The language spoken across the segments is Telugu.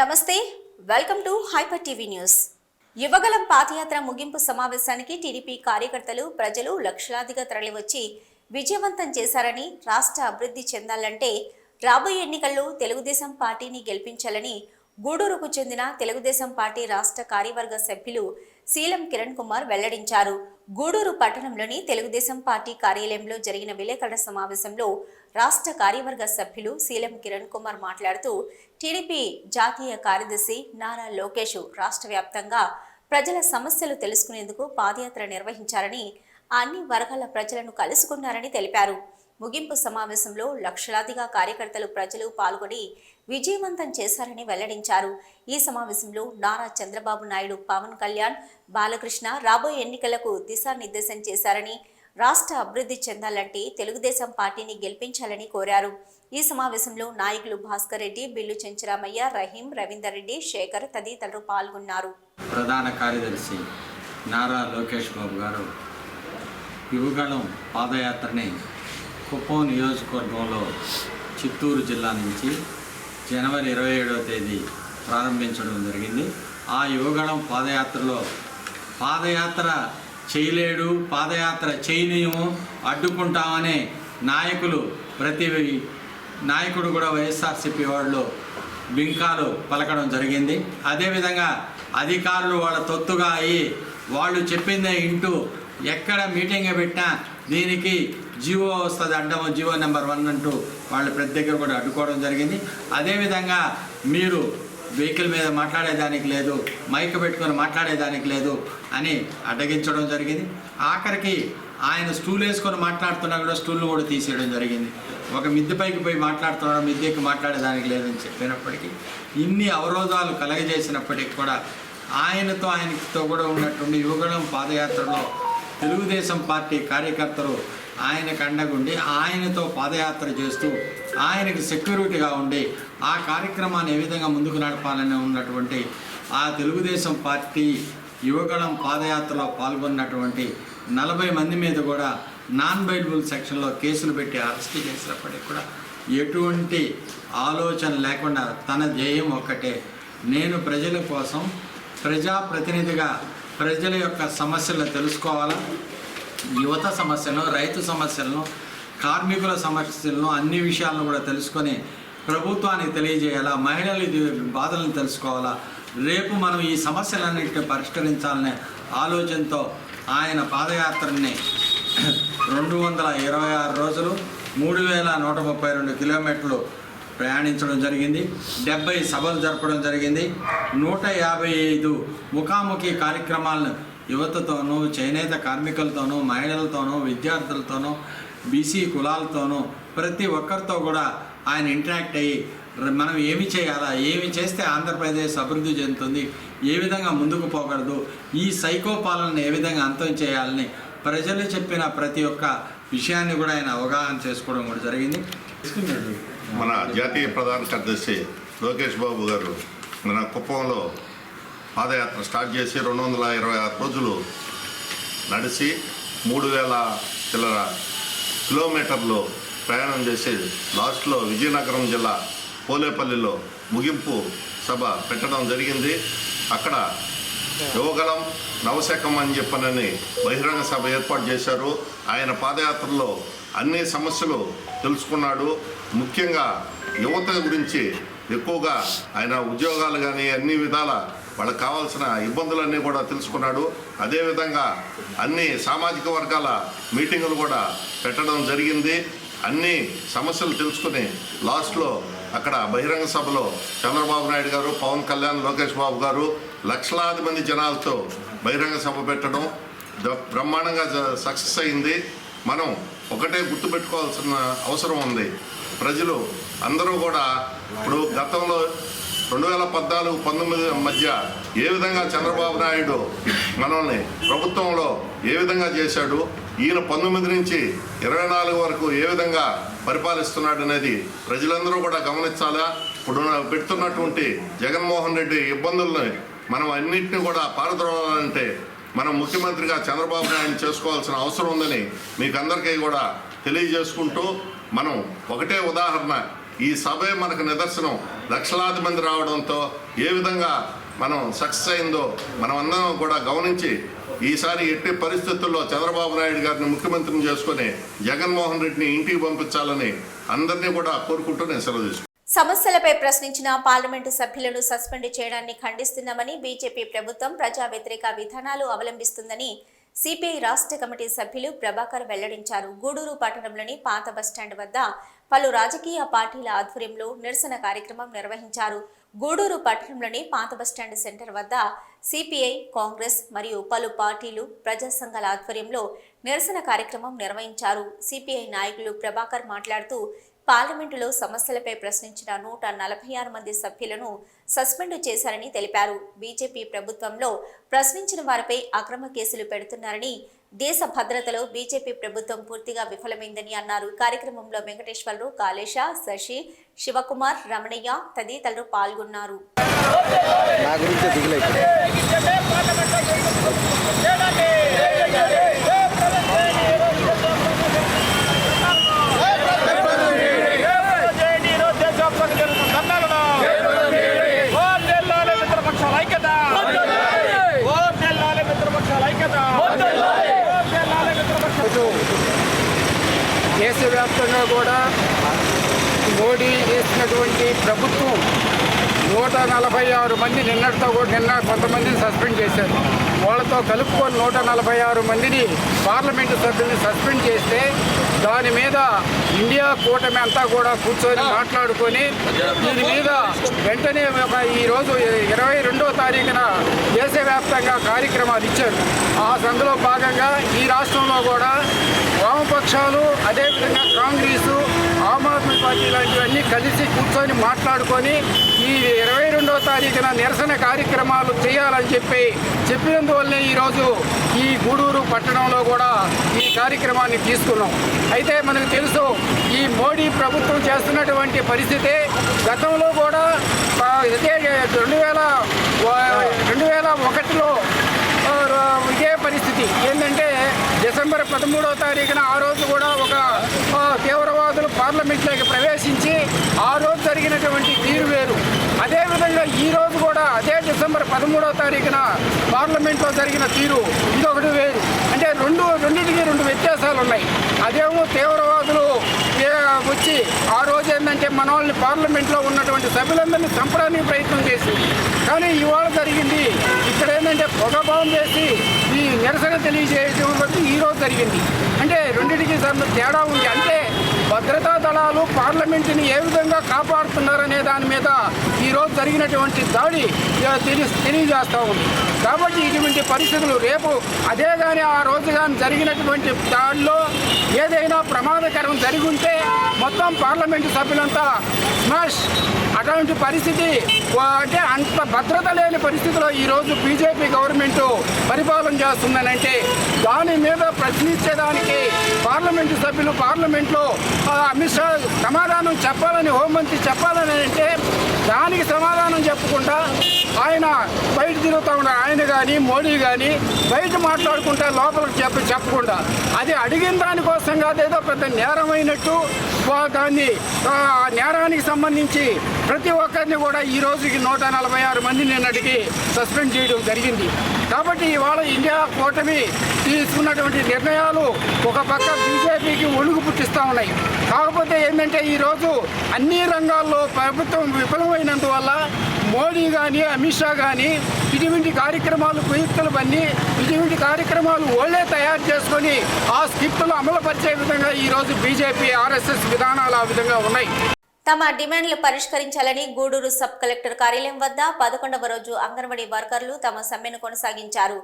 నమస్తే, welcome to hyper TV news. Yuvagalam పాదయాత్ర ముగింపు సమావేశానికి టీడీపీ కార్యకర్తలు, ప్రజలు లక్షలాదిగా తరలివచ్చి విజయవంతం చేశారని, రాష్ట్ర అభివృద్ధి చెందాలంటే రాబోయే ఎన్నికల్లో తెలుగుదేశం పార్టీని గెలిపించాలని గూడూరుకు చెందిన తెలుగుదేశం పార్టీ రాష్ట్ర కార్యవర్గ సభ్యులు సీలం కిరణ్ కుమార్ వెల్లడించారు. గూడూరు పట్టణంలోని తెలుగుదేశం పార్టీ కార్యాలయంలో జరిగిన విలేకరుల సమావేశంలో రాష్ట్ర కార్యవర్గ సభ్యులు సీలం కిరణ్ కుమార్ మాట్లాడుతూ, టీడీపీ జాతీయ కార్యదర్శి నారా లోకేష్ రాష్ట్ర వ్యాప్తంగా ప్రజల సమస్యలు తెలుసుకునేందుకు పాదయాత్ర నిర్వహించారని, అన్ని వర్గాల ప్రజలను కలుసుకున్నారని తెలిపారు. ముగింపు సమావేశంలో లక్షలాదిగా కార్యకర్తలు, ప్రజలు పాల్గొని విజయవంతం చేశారని వెల్లడించారు. ఈ సమావేశంలో నారా చంద్రబాబు నాయుడు, పవన్ కళ్యాణ్, బాలకృష్ణ రాబోయే ఎన్నికలకు దిశానిర్దేశం చేశారని, రాష్ట్ర అభివృద్ధి చెందాలంటే తెలుగుదేశం పార్టీని గెలిపించాలని కోరారు. ఈ సమావేశంలో నాయకులు భాస్కర్ రెడ్డి, బిల్లు చెంచురామయ్య, రహీం, రవీందర్ రెడ్డి, శేఖర్ తదితరులు పాల్గొన్నారు. ప్రధాన కార్యదర్శి నారా లోకేష్ బాబు గారు యువగళం పాదయాత్రని కుప్పం నియోజకవర్గంలో చిత్తూరు జిల్లా నుంచి జనవరి 27వ తేదీ ప్రారంభించడం జరిగింది. ఆ యువగళం పాదయాత్రలో పాదయాత్ర చేయలేడు, పాదయాత్ర చేయనీయము, అడ్డుకుంటామనే నాయకులు, ప్రతి నాయకుడు కూడా వైఎస్ఆర్సీపీ వాళ్ళు బింకాలు పలకడం జరిగింది. అదేవిధంగా అధికారులు వాళ్ళ తొత్తుగా అయ్యి వాళ్ళు చెప్పిందే ఇంటూ ఎక్కడ మీటింగ్ పెట్టినా దీనికి జీవో వస్తుంది అడ్డము, జీవో నెంబర్ 1 అంటూ వాళ్ళు ప్రతి దగ్గర కూడా అడ్డుకోవడం జరిగింది. అదేవిధంగా మీరు వెహికల్ మీద మాట్లాడేదానికి లేదు, మైక్ పెట్టుకొని మాట్లాడేదానికి లేదు అని అడ్డగించడం జరిగింది. ఆఖరికి ఆయన స్టూల్ వేసుకొని మాట్లాడుతున్నా కూడా స్టూల్ను కూడా తీసేయడం జరిగింది. ఒక మిద్దె పైకి పోయి మాట్లాడుతున్నాడు, మిద్దెకి మాట్లాడేదానికి లేదని చెప్పినప్పటికీ, ఇన్ని అవరోధాలు కలగజేసినప్పటికీ కూడా ఆయనతో కూడా ఉన్నటువంటి యువగళం పాదయాత్రలో తెలుగుదేశం పార్టీ కార్యకర్తలు ఆయనకు అండగుండి ఆయనతో పాదయాత్ర చేస్తూ ఆయనకి సెక్యూరిటీగా ఉండి ఆ కార్యక్రమాన్ని ఏ విధంగా ముందుకు నడపాలని ఉన్నటువంటి ఆ తెలుగుదేశం పార్టీ యువగళం పాదయాత్రలో పాల్గొన్నటువంటి 40 మంది మీద కూడా నాన్ బెయిలబుల్ సెక్షన్లో కేసులు పెట్టి అరెస్ట్ చేసినప్పటికీ కూడా ఎటువంటి ఆలోచన లేకుండా తన ధ్యేయం ఒక్కటే, నేను ప్రజల కోసం ప్రజాప్రతినిధిగా ప్రజల యొక్క సమస్యలను తెలుసుకోవాలా, యువత సమస్యలను, రైతు సమస్యలను, కార్మికుల సమస్యలను, అన్ని విషయాలను కూడా తెలుసుకొని ప్రభుత్వానికి తెలియజేయాలా, మహిళల బాధలను తెలుసుకోవాలా, రేపు మనం ఈ సమస్యలన్నింటినీ పరిష్కరించాలనే ఆలోచనతో ఆయన పాదయాత్రని 226 రోజులు 3132 కిలోమీటర్లు ప్రయాణించడం జరిగింది. 70 సభలు జరపడం జరిగింది. 155 ముఖాముఖి కార్యక్రమాలను యువతతోనూ, చేనేత కార్మికులతోనూ, మహిళలతోనూ, విద్యార్థులతోనూ, బీసీ కులాలతోనూ ప్రతి ఒక్కరితో కూడా ఆయన ఇంటరాక్ట్ అయ్యి మనం ఏమి చేయాలా, ఏమి చేస్తే ఆంధ్రప్రదేశ్ అభివృద్ధి చెందుతుంది, ఏ విధంగా ముందుకు పోకూడదు, ఈ సైకో పాలనను ఏ విధంగా అంతం చేయాలని ప్రజలు చెప్పిన ప్రతి ఒక్క విషయాన్ని కూడా ఆయన అవగాహన చేసుకోవడం కూడా జరిగింది. మన జాతీయ ప్రధాన కార్యదర్శి లోకేష్ బాబు గారు మన కుప్పంలో పాదయాత్ర స్టార్ట్ చేసి 226 రోజులు నడిచి 3000 చిల్లర కిలోమీటర్లు ప్రయాణం చేసి లాస్ట్లో విజయనగరం జిల్లా పోలేపల్లిలో ముగింపు సభ పెట్టడం జరిగింది. అక్కడ యువగలం నవశకం అని చెప్పనని బహిరంగ సభ ఏర్పాటు చేశారు. ఆయన పాదయాత్రలో అన్ని సమస్యలు తెలుసుకున్నాడు. ముఖ్యంగా యువత గురించి ఎక్కువగా ఆయన ఉద్యోగాలు కానీ అన్ని విధాల వాళ్ళకి కావాల్సిన ఇబ్బందులన్నీ కూడా తెలుసుకున్నాడు. అదేవిధంగా అన్ని సామాజిక వర్గాల మీటింగులు కూడా పెట్టడం జరిగింది. అన్ని సమస్యలు తెలుసుకుని లాస్ట్లో అక్కడ బహిరంగ సభలో చంద్రబాబు నాయుడు గారు, పవన్ కళ్యాణ్, లోకేష్ బాబు గారు లక్షలాది మంది జనాలతో బహిరంగ సభ పెట్టడం బ్రహ్మాండంగా సక్సెస్ అయింది. మనం ఒకటే గుర్తుపెట్టుకోవాల్సిన అవసరం ఉంది. ప్రజలు అందరూ కూడా ఇప్పుడు గతంలో 2014-19 మధ్య ఏ విధంగా చంద్రబాబు నాయుడు మనల్ని ప్రభుత్వంలో ఏ విధంగా చేశాడు, ఈయన 19 నుంచి 24 వరకు ఏ విధంగా పరిపాలిస్తున్నాడు అనేది ప్రజలందరూ కూడా గమనించాలా. ఇప్పుడు పెడుతున్నటువంటి జగన్మోహన్ రెడ్డి ఇబ్బందుల్ని మనం అన్నింటినీ కూడా పారద్రోలాలంటే మనం ముఖ్యమంత్రిగా చంద్రబాబు నాయుడు చేసుకోవాల్సిన అవసరం ఉందని మీకు అందరికీ కూడా తెలియజేసుకుంటూ, మనం ఒకటే ఉదాహరణ ఈ సభే మనకు నిదర్శనం. లక్షలాది మంది రావడంతో ఏ విధంగా మనం సక్సెస్ అయిందో మనం అందరం కూడా గమనించి ఈసారి ఎట్టి పరిస్థితుల్లో చంద్రబాబు నాయుడు గారిని ముఖ్యమంత్రిని చేసుకుని జగన్మోహన్ రెడ్డిని ఇంటికి పంపించాలని అందరినీ కూడా కోరుకుంటూ నేను సెలవు తీసుకుంటాను. సమస్యలపై ప్రశ్నించిన పార్లమెంటు సభ్యులను సస్పెండ్ చేయడాన్ని ఖండిస్తున్నామని బీజేపీ ప్రభుత్వం ప్రజా వ్యతిరేక విధానాలు అవలంబిస్తుందని సిపిఐ రాష్ట్ర కమిటీ సభ్యులు ప్రభాకర్ వెల్లడించారు. గూడూరు పట్టణంలోని పాత బస్టాండ్ వద్ద పలు రాజకీయ పార్టీల ఆధ్వర్యంలో నిరసన కార్యక్రమం నిర్వహించారు. గూడూరు పట్టణంలోని పాత బస్టాండ్ సెంటర్ వద్ద సిపిఐ, కాంగ్రెస్ మరియు పలు పార్టీలు, ప్రజా సంఘాల ఆధ్వర్యంలో నిరసన కార్యక్రమం నిర్వహించారు. సిపిఐ నాయకులు ప్రభాకర్ మాట్లాడుతూ పార్లమెంటులో సమస్యలపై ప్రశ్నించిన 146 మంది సభ్యులను సస్పెండ్ చేశారని తెలిపారు. బీజేపీ ప్రభుత్వంలో ప్రశ్నించిన వారిపై అక్రమ కేసులు పెడుతున్నారని, దేశ భద్రతలో బీజేపీ ప్రభుత్వం పూర్తిగా విఫలమైందని అన్నారు. కార్యక్రమంలో వెంకటేశ్వరరావు, కాళేశ, శశి, శివకుమార్, రమణయ్య తదితరులు పాల్గొన్నారు. దేశవ్యాప్తంగా కూడా మోడీ చేసినటువంటి ప్రభుత్వం 146 మంది నిన్న కొంతమందిని సస్పెండ్ చేశారు. వాళ్ళతో కలుపుకొని 146 మందిని పార్లమెంటు సభ్యుల్ని సస్పెండ్ చేస్తే దాని మీద ఇండియా కూటమి అంతా కూడా కూర్చొని మాట్లాడుకొని దీని మీద వెంటనే ఈరోజు 22వ తారీఖున దేశవ్యాప్తంగా కార్యక్రమాలు ఇచ్చారు. ఆ సందులో భాగంగా ఈ రాష్ట్రంలో కూడా వామపక్షాలు, అదేవిధంగా కాంగ్రెసు, ఆమ్ ఆద్మీ పార్టీ లాంటివన్నీ కలిసి కూర్చొని మాట్లాడుకొని ఈ 22వ తారీఖున నిరసన కార్యక్రమాలు చేయాలని చెప్పినందువల్లే ఈరోజు ఈ గూడూరు పట్టణంలో కూడా ఈ కార్యక్రమాన్ని తీసుకున్నాం. అయితే మనకు తెలుసు ఈ మోడీ ప్రభుత్వం చేస్తున్నటువంటి పరిస్థితి గతంలో కూడా 2001లో ఇదే పరిస్థితి. ఏంటంటే డిసెంబర్ 13వ తారీఖున ఆ రోజు కూడా ఒక తీవ్రవాదులు పార్లమెంట్లోకి ప్రవేశించి ఆ రోజు జరిగినటువంటి తీరు వేరు. అదేవిధంగా ఈరోజు కూడా అదే డిసెంబర్ 13వ తారీఖున పార్లమెంట్లో జరిగిన తీరు ఇదొకటి వేరు. అంటే రెండింటికి రెండు వ్యత్యాసాలు ఉన్నాయి. అదేమో తీవ్రవాదులు వచ్చి ఆ రోజు ఏంటంటే మన వాళ్ళని పార్లమెంట్లో ఉన్నటువంటి సభ్యులందరినీ చంపడానికి ప్రయత్నం చేసింది. కానీ ఇవాళ జరిగింది ఇక్కడ ఏంటంటే పొగభావం చేసి ఈ నిరసన తెలియజేయడం ఈరోజు జరిగింది. అంటే రెండింటికి తేడా ఉంది. అంటే భద్రతా దళాలు పార్లమెంటుని ఏ విధంగా కాపాడుతున్నారనే దాని మీద ఈరోజు జరిగినటువంటి దాడి తెలియజేస్తూ ఉంది. కాబట్టి ఇటువంటి పరిస్థితులు రేపు అదే కానీ ఆ రోజు కానీ జరిగినటువంటి దాడిలో ఏదైనా ప్రమాదకరం జరిగి ఉంటే మొత్తం పార్లమెంటు సభ్యులంతా స్మాష్ అటువంటి పరిస్థితి. అంటే అంత భద్రత లేని పరిస్థితిలో ఈరోజు బీజేపీ గవర్నమెంట్ పరిపాలన చేస్తుందనంటే దాని మీద ప్రశ్నించేదానికి పార్లమెంటు సభ్యులు పార్లమెంట్లో అమిత్ షా సమాధానం చెప్పాలని, హోంమంత్రి చెప్పాలని అంటే దానికి సమాధానం చెప్పకుండా ఆయన బయట తిరుగుతూ ఉన్నారు. ఆయన కానీ మోడీ కానీ బయట మాట్లాడుకుంటా లోపలికి చెప్పకుండా అది అడిగిన దానికోసం కాదేదో పెద్ద నేరమైనట్టు దాన్ని నేరానికి సంబంధించి ప్రతి ఒక్కరిని కూడా ఈ రోజుకి 146 మంది నిన్నటికి సస్పెండ్ చేయడం జరిగింది. కాబట్టి ఇవాళ ఇండియా కూటమి తీసుకున్నటువంటి నిర్ణయాలు ఒక పక్క బీజేపీకి ఒలుగు పుట్టిస్తూ ఉన్నాయి. కాకపోతే ఏంటంటే ఈరోజు అన్ని రంగాల్లో ప్రభుత్వం విఫలమైనందువల్ల మోడీ కానీ అమిత్ షా కానీ ఇటువంటి కార్యక్రమాలు కుయుక్తులు బన్ని ఇటువంటి కార్యక్రమాలు ఓళ్లే తయారు చేసుకొని ఆ స్క్రిప్టులు అమలుపరిచే విధంగా ఈరోజు బీజేపీ ఆర్ఎస్ఎస్ విధానాలు ఆ విధంగా ఉన్నాయి. తమ డిమాండ్లు పరిష్కరించాలని గూడూరు సబ్ కలెక్టర్ కార్యాలయం వద్ద 11వ రోజు అంగన్వాడీ వర్కర్లు తమ సమ్మెను కొనసాగించారు.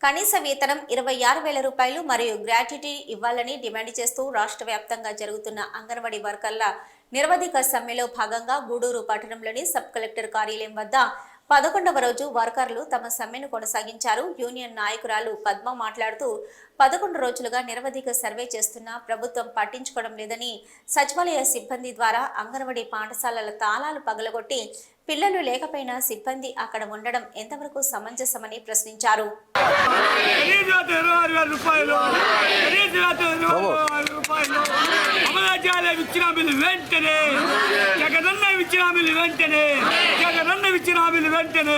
కనీస వేతనం 26,000 రూపాయలు మరియు గ్రాట్యుటీ ఇవ్వాలని డిమాండ్ చేస్తూ రాష్ట్ర వ్యాప్తంగా జరుగుతున్న అంగన్వాడీ వర్కర్ల నిరవధిక సమ్మెలో భాగంగా గూడూరు పట్టణంలోని సబ్ కలెక్టర్ కార్యాలయం వద్ద 11వ రోజు వర్కర్లు తమ సమ్మెను కొనసాగించారు. యూనియన్ నాయకురాలు పద్మ మాట్లాడుతూ 11 రోజులుగా నిరవధిక సర్వే చేస్తున్నా ప్రభుత్వం పట్టించుకోవడం లేదని, సచివాలయ సిబ్బంది ద్వారా అంగన్వాడీ పాఠశాలల తాళాలు పగలగొట్టి పిల్లలు లేకపోయినా సిబ్బంది అక్కడ ఉండడం ఎంతవరకు సమంజసమని ప్రశ్నించారు. రాజ్యాల విచ్చినామీలు వెంటనే, జగనన్న విచ్చినామీలు వెంటనే, జగనన్న విచ్చినామీలు వెంటనే,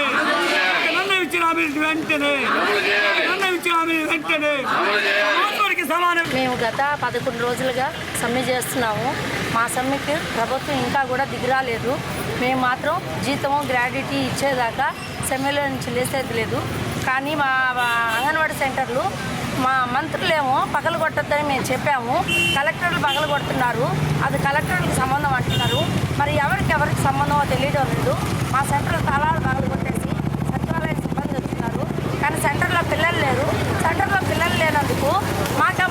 జగనన్న విచ్చినామీలు వెంటనే, జగనన్న విచ్చినామీలు వెంటనే అందరికీ సమానం. మేము గత 11 రోజులుగా సమ్మె చేస్తున్నాము. మా సమ్మెకి ప్రభుత్వం ఇంకా కూడా దిగిరాలేదు. మేము మాత్రం జీతము గ్రాడ్యుటీ ఇచ్చేదాకా సమ్మెలో నుంచి లేసేది లేదు. కానీ మా అంగన్వాడీ సెంటర్లు మా మంత్రులేమో పగలు కొట్టద్దని మేము చెప్పాము. కలెక్టర్లు పగలు కొడుతున్నారు. అది కలెక్టర్లకు సంబంధం అంటున్నారు. మరి ఎవరికి సంబంధమో తెలియడం లేదు. మా సెంటర్లు తాళాలు పగలు కొట్టేసి సచివాలయ సిబ్బంది వస్తున్నారు. కానీ సెంటర్లో పిల్లలు లేరు. సెంటర్లో పిల్లలు లేనందుకు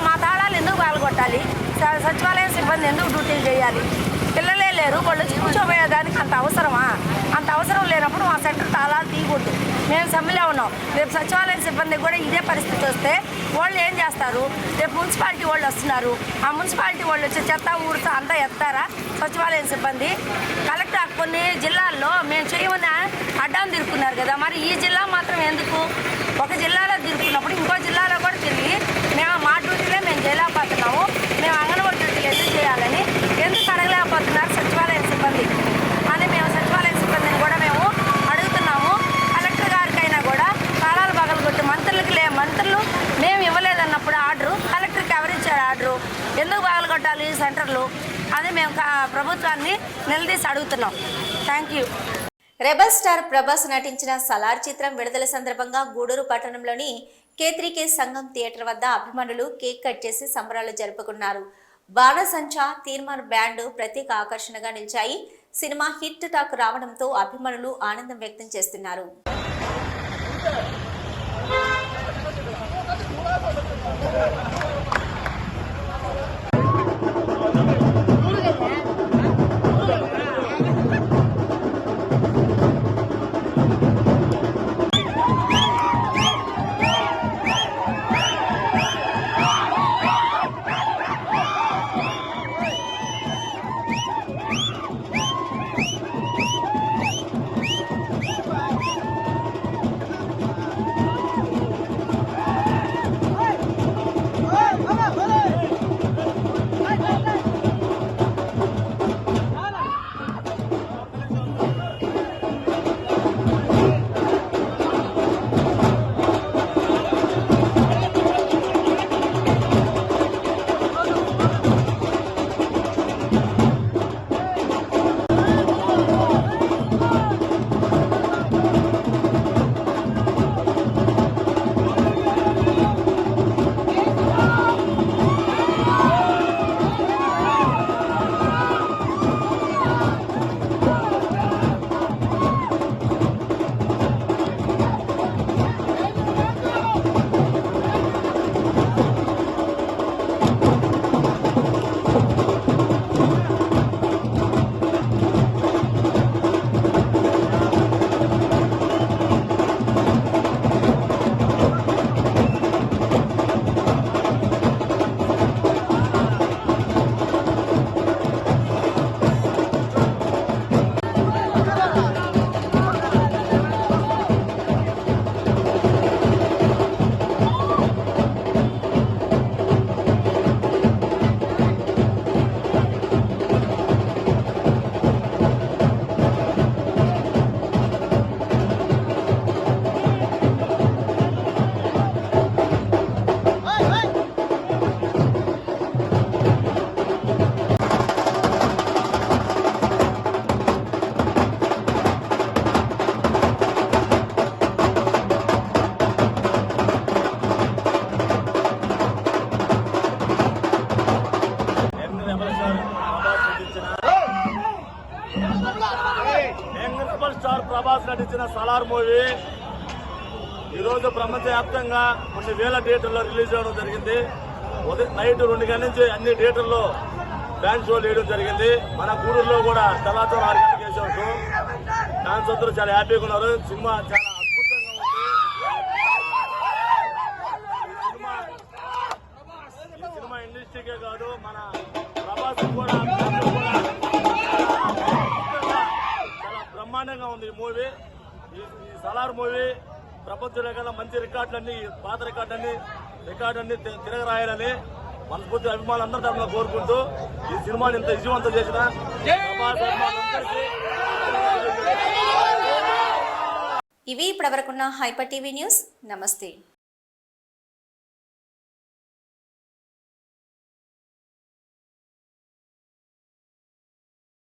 మా తాళాలు ఎందుకు పగలు కొట్టాలి? సచివాలయ సిబ్బంది ఎందుకు డ్యూటీలు చేయాలి? పిల్లలే లేరు. వాళ్ళు కూర్చోబోయేదానికి అంత అవసరమా? అంత అవసరం లేనప్పుడు మా సెంటర్ తాళాలు తీయకూడదు. మేము సమ్మెలో ఉన్నాం. రేపు సచివాలయ సిబ్బంది కూడా ఇదే పరిస్థితి వస్తే వాళ్ళు ఏం చేస్తారు? రేపు మున్సిపాలిటీ వాళ్ళు వస్తున్నారు. ఆ మున్సిపాలిటీ వాళ్ళు వచ్చి చెత్త ఊరుతా అంతా ఎత్తారా సచివాలయం సిబ్బంది? కలెక్టర్ కొన్ని జిల్లాల్లో మేము చేయమని అడ్డాన్ని తిరుక్కున్నారు కదా, మరి ఈ జిల్లా మాత్రం ఎందుకు? ఒక జిల్లాలో తిరుగుతున్నప్పుడు ఇంకో జిల్లాలో కూడా తిరిగి మేము మా డ్యూటీలే మేము చేయలేకపోతున్నాము. మేము అంగన్వాడీ డ్యూటీలు ఎందుకు చేయాలని ఎందుకు అడగలేకపోతున్నారు సచివాలయ సిబ్బంది అని మేము సచివాలయ సిబ్బందిని కూడా మేము అడుగుతున్నాము. కలెక్టర్ గారికైనా కూడా తాళాలు పగలగొట్టి మంత్రులు మేము ఇవ్వలేదన్నప్పుడు ఆర్డరు కలెక్టర్కి ఎవరిచ్చారు ఆర్డరు? ఎందుకు పగలగొట్టాలి సెంటర్లు అని మేము ప్రభుత్వాన్ని నిలదీసి అడుగుతున్నాం. Thank you. Rebel star Prabhas నటించిన సలార్ చిత్రం విడుదల సందర్భంగా గూడూరు పట్టణంలోని K3K సంఘం థియేటర్ వద్ద అభిమానులు కేక్ కట్ చేసి సంబరాలు జరుపుకున్నారు. బాణసంచా తీర్మాన్ బ్యాండ్ ప్రత్యేక ఆకర్షణగా నిలిచాయి. సినిమా హిట్ టాక్ రావడంతో అభిమానులు ఆనందం వ్యక్తం చేస్తున్నారు. రెబల్ స్టార్ ప్రభాస్ నటించిన సలార్ మూవీ ఈరోజు ప్రపంచవ్యాప్తంగా కొన్ని వేల థియేటర్లో రిలీజ్ అవ్వడం జరిగింది. నైట్ 2 గంటల నుంచి అన్ని థియేటర్లో డాన్స్ షోలు వేయడం జరిగింది. మన గూడూరులో కూడా తెల్లవారుజామున 6 గంటలకు వేసే షో. డాన్స్ అందరూ చాలా హ్యాపీగా ఉన్నారు. సినిమా చాలా అద్భుతంగా ఉంది. ఈ సినిమా ఇండస్ట్రీకే కాదు, మన ప్రభాస్ కూడా చాలా బ్రహ్మాండంగా ఉంది ఈ మూవీ. ఈ సలార్ మూవీ ప్రపంచంలో కన్నా మంచి రికార్డులన్నీ, పాత రికార్డులన్నీ తిరగరాయాలని మనస్ఫూర్తి అభిమానులందరూ తరఫున కోరుకుంటూ ఈ సినిమాని ఇంత విజయవంతం చేసిన ప్రభాస్ అభిమానులందరికీ ఇవి ఇప్పటివరకున్న హైపర్ టీవీ న్యూస్. నమస్తే.